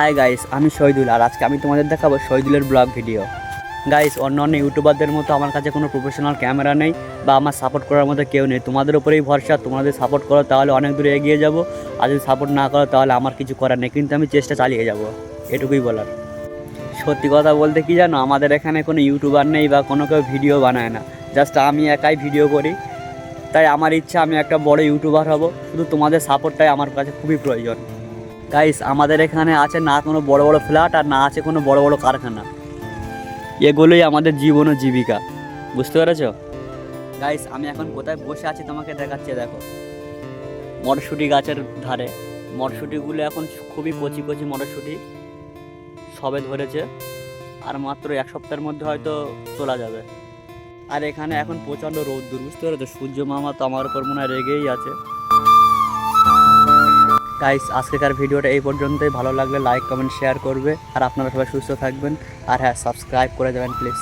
Hi guys, আমি শহীদুল আর আজকে আমি তোমাদের দেখাবো শহীদুলের ব্লগ ভিডিও। গাইস, অন্য ইউটিউবারদের মতো আমার কাছে কোনো প্রফেশনাল ক্যামেরা নেই বা আমার সাপোর্ট করার মতো কেউ নেই। তোমাদের উপরেই ভরসা, তোমাদের সাপোর্ট করো তাহলে অনেক দূরে এগিয়ে যাব, আর যদি সাপোর্ট না করো তাহলে আমার কিছু করার নেই, কিন্তু আমি চেষ্টা চালিয়ে যাব, এটুকুই বলার। সত্যি কথা বলতে কি জানো, আমাদের এখানে কোনো ইউটিউবার নেই বা কোনো কেউ ভিডিও বানায় না, জাস্ট আমি একাই ভিডিও করি। তাই আমার ইচ্ছা আমি একটা বড় ইউটিউবার হব, শুধু তোমাদের সাপোর্টটাই আমার কাছে খুবই প্রয়োজন। গাইস, আমাদের এখানে আছে না কোনো বড় বড় ফ্ল্যাট আর না আছে কোনো বড় বড় কারখানা, এগুলোই আমাদের জীবন ও জীবিকা, বুঝতে পেরেছো? গাইস, আমি এখন কোথায় বসে আছি তোমাকে দেখাচ্ছি, দেখো মটরশুঁটি গাছের ধারে। মটরশুঁটিগুলো এখন খুবই কচি কচি মটরশুঁটি, সবে ধরেছে, আর মাত্র এক সপ্তাহের মধ্যে হয়তো তোলা যাবে। আর এখানে এখন প্রচণ্ড রোদ্দুর, বুঝতে পেরেছো? সূর্য মামা তো আমার উপর মনে হয় রেগেই আছে। গাইস, আজকেকার ভিডিওটা এই পর্যন্তই। ভালো লাগলে লাইক কমেন্ট শেয়ার করবে, আর আপনারা সবাই সুস্থ থাকবেন, আর হ্যাঁ, সাবস্ক্রাইব করে দেবেন প্লিজ।